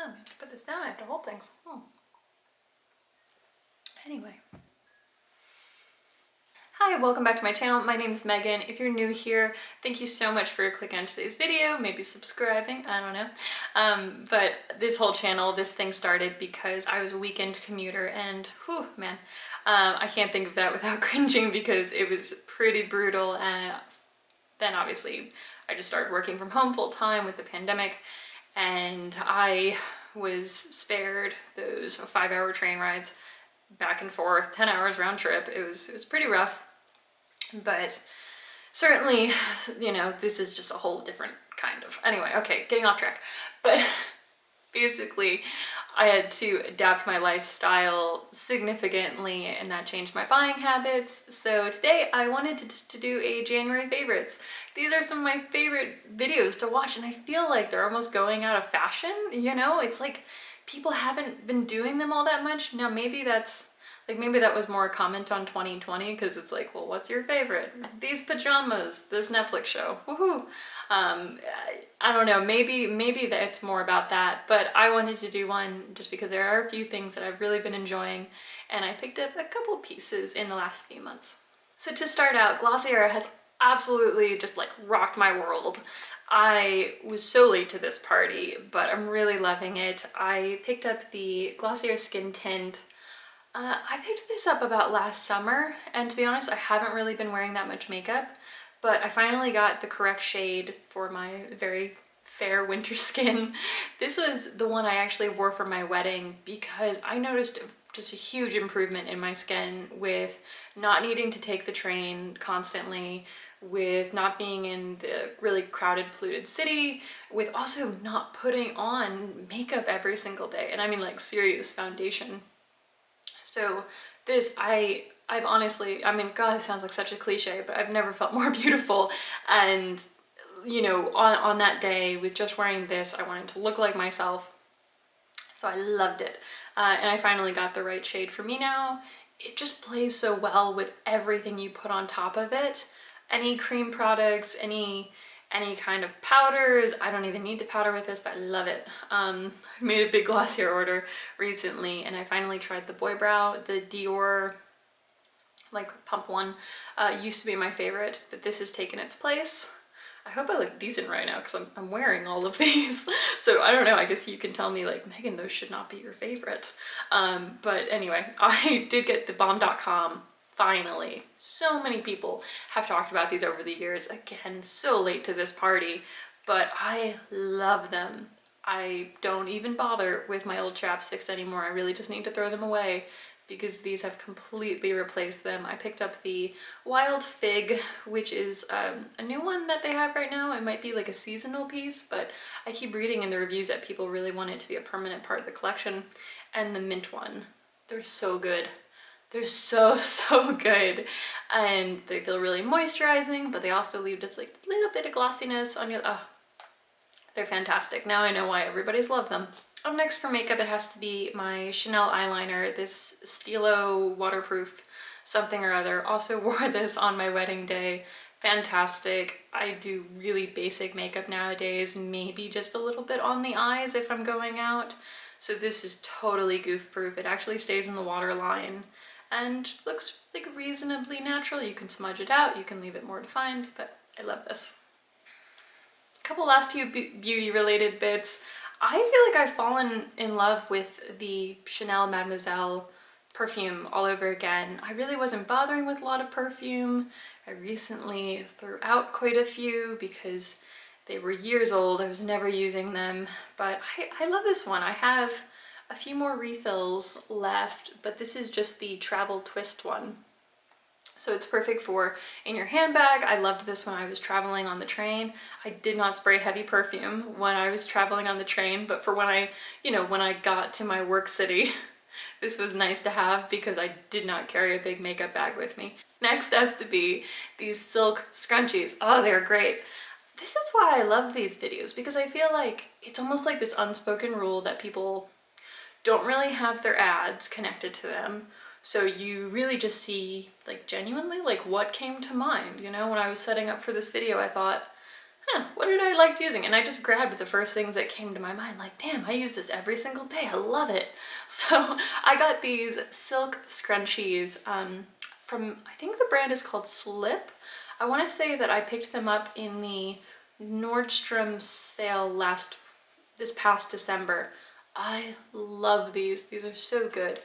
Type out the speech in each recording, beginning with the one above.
Oh, to put this down, I have to hold things. Anyway. Hi, welcome back to my channel. My name is Megan. If you're new here, thank you so much for clicking on today's video, maybe subscribing, I don't know. But this whole channel, this thing started because I was a weekend commuter and whew, man, I can't think of that without cringing because it was pretty brutal. And then obviously I just started working from home full time with the pandemic, and I was spared those 5-hour train rides back and forth, 10 hours round trip. It was pretty rough, but certainly, you know, this is just a whole different kind of, anyway, okay, getting off track. But basically I had to adapt my lifestyle significantly, and that changed my buying habits. So today I wanted to do a January favorites. These are some of my favorite videos to watch, and I feel like they're almost going out of fashion, you know? It's like people haven't been doing them all that much. Now maybe that's like, maybe that was more a comment on 2020 because it's like, well, what's your favorite? These pajamas, this Netflix show, woohoo. I don't know, maybe that's more about that, but I wanted to do one just because there are a few things that I've really been enjoying, and I picked up a couple pieces in the last few months. So to start out, Glossier has absolutely just like rocked my world. I was so late to this party, but I'm really loving it. I picked up the Glossier Skin Tint. I picked this up about last summer, and to be honest, I haven't really been wearing that much makeup, but I finally got the correct shade for my very fair winter skin. This was the one I actually wore for my wedding because I noticed just a huge improvement in my skin with not needing to take the train constantly, with not being in the really crowded, polluted city, with also not putting on makeup every single day. And I mean like serious foundation. So this, I've honestly, I mean, God, it sounds like such a cliche, but I've never felt more beautiful. And, you know, on that day with just wearing this, I wanted to look like myself. So I loved it. And I finally got the right shade for me now. It just plays so well with everything you put on top of it. Any cream products, any kind of powders. I don't even need to powder with this, but I love it. I made a big Glossier order recently, and I finally tried the Boy Brow, the Dior like pump one. Used to be my favorite, but this has taken its place. I hope I look decent right now because I'm wearing all of these. So I don't know, I guess you can tell me like, Megan, those should not be your favorite. But anyway, I did get the Balm.com. Finally, so many people have talked about these over the years. Again, so late to this party, but I love them. I don't even bother with my old chapsticks anymore. I really just need to throw them away because these have completely replaced them. I picked up the Wild Fig, which is a new one that they have right now. It might be like a seasonal piece, but I keep reading in the reviews that people really want it to be a permanent part of the collection. And the mint one. They're so good. They're so good, and they feel really moisturizing, but they also leave just like a little bit of glossiness on your, they're fantastic. Now I know why everybody's loved them. Up next for makeup, it has to be my Chanel eyeliner, this STYLO waterproof something or other. Also wore this on my wedding day. Fantastic. I do really basic makeup nowadays, maybe just a little bit on the eyes if I'm going out. So this is totally goof proof. It actually stays in the waterline and looks like reasonably natural. You can smudge it out, you can leave it more defined, but I love this. A couple last few beauty related bits. I feel like I've fallen in love with the Chanel Mademoiselle perfume all over again. I really wasn't bothering with a lot of perfume. I recently threw out quite a few because they were years old. I was never using them, but I love this one. I have a few more refills left, but this is just the travel twist one. So it's perfect for in your handbag. I loved this when I was traveling on the train. I did not spray heavy perfume when I was traveling on the train, but for when I, you know, when I got to my work city, this was nice to have because I did not carry a big makeup bag with me. Next has to be these silk scrunchies. Oh, they're great. This is why I love these videos, because I feel like it's almost like this unspoken rule that people don't really have their ads connected to them. So you really just see like genuinely like what came to mind. You know, when I was setting up for this video, I thought, what did I like using? And I just grabbed the first things that came to my mind, like, damn, I use this every single day. I love it. So I got these silk scrunchies from, I think the brand is called Slip. I want to say that I picked them up in the Nordstrom sale this past December. I love these. These are so good.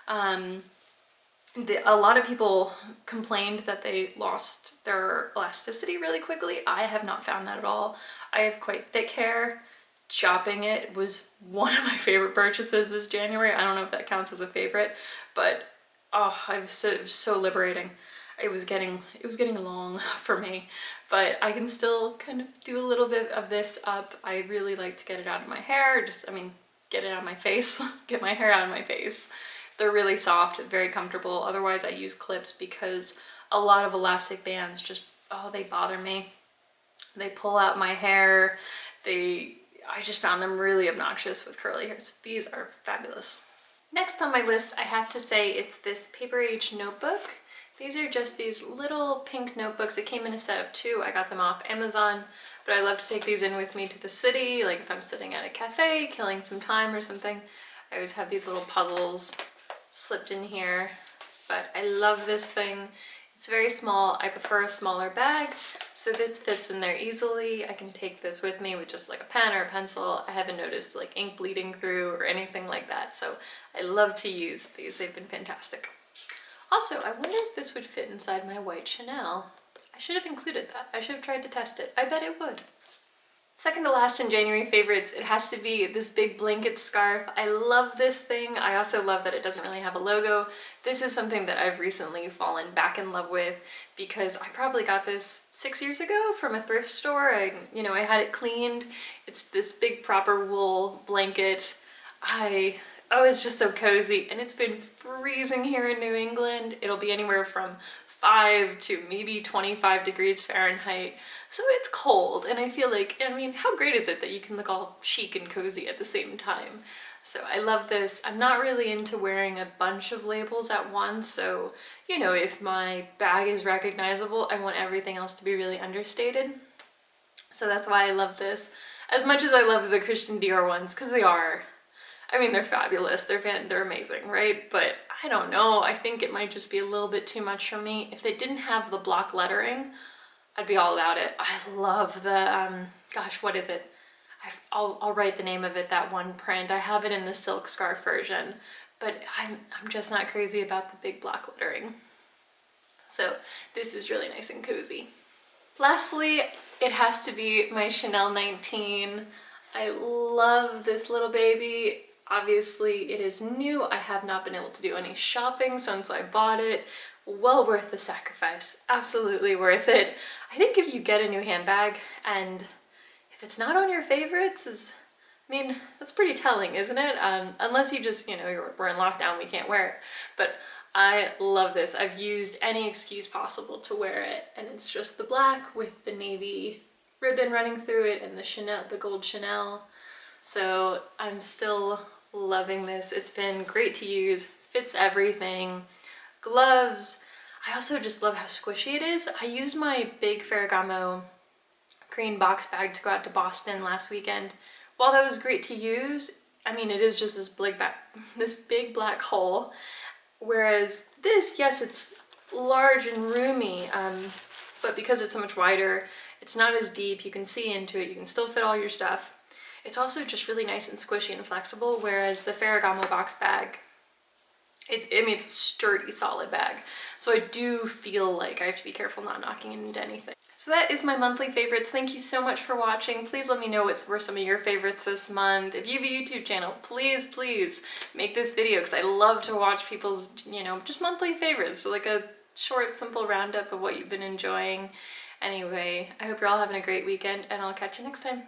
A lot of people complained that they lost their elasticity really quickly. I have not found that at all. I have quite thick hair. Shopping it was one of my favorite purchases this January. I don't know if that counts as a favorite, but oh, it was so liberating. It was getting long for me, but I can still kind of do a little bit of this up. I really like to get it out of my hair. Get it out of my face. Get my hair out of my face. They're really soft, very comfortable. Otherwise I use clips because a lot of elastic bands just, oh, they bother me. They pull out my hair. I just found them really obnoxious with curly hair. So these are fabulous. Next on my list, I have to say it's this Paperage notebook. These are just these little pink notebooks. It came in a set of 2. I got them off Amazon, but I love to take these in with me to the city. Like if I'm sitting at a cafe, killing some time or something, I always have these little puzzles slipped in here. But I love this thing. It's very small. I prefer a smaller bag, so this fits in there easily. I can take this with me with just like a pen or a pencil. I haven't noticed like ink bleeding through or anything like that, so I love to use these. They've been fantastic. Also, I wonder if this would fit inside my white Chanel. I should have included that. I should have tried to test it. I bet it would. Second to last in January favorites, it has to be this big blanket scarf. I love this thing. I also love that it doesn't really have a logo. This is something that I've recently fallen back in love with because I probably got this 6 years ago from a thrift store. I had it cleaned. It's this big proper wool blanket. Oh, it's just so cozy, and it's been freezing here in New England. It'll be anywhere from 5 to maybe 25 degrees Fahrenheit. So it's cold, and I feel like, how great is it that you can look all chic and cozy at the same time? So I love this. I'm not really into wearing a bunch of labels at once, so, if my bag is recognizable, I want everything else to be really understated. So that's why I love this. As much as I love the Christian Dior ones, because they are, they're fabulous, they're amazing, right? But I don't know, I think it might just be a little bit too much for me. If they didn't have the block lettering, I'd be all about it. I love the, gosh, what is it? I'll write the name of it, that one print. I have it in the silk scarf version, but I'm just not crazy about the big block lettering. So this is really nice and cozy. Lastly, it has to be my Chanel 19. I love this little baby. Obviously it is new. I have not been able to do any shopping since I bought it. Well worth the sacrifice, absolutely worth it. I think if you get a new handbag and if it's not on your favorites, that's pretty telling, isn't it? Unless you just, we're in lockdown, we can't wear it. But I love this. I've used any excuse possible to wear it, and it's just the black with the navy ribbon running through it and the gold Chanel. So I'm still loving this. It's been great to use, fits everything. Gloves. I also just love how squishy it is. I used my big Ferragamo green box bag to go out to Boston last weekend. While that was great to use, it is just this big black hole. Whereas this, yes, it's large and roomy, but because it's so much wider, it's not as deep. You can see into it. You can still fit all your stuff. It's also just really nice and squishy and flexible, whereas the Ferragamo box bag, it's a sturdy, solid bag. So I do feel like I have to be careful not knocking into anything. So that is my monthly favorites. Thank you so much for watching. Please let me know what were some of your favorites this month. If you have a YouTube channel, please make this video because I love to watch people's, just monthly favorites. So like a short, simple roundup of what you've been enjoying. Anyway, I hope you're all having a great weekend, and I'll catch you next time.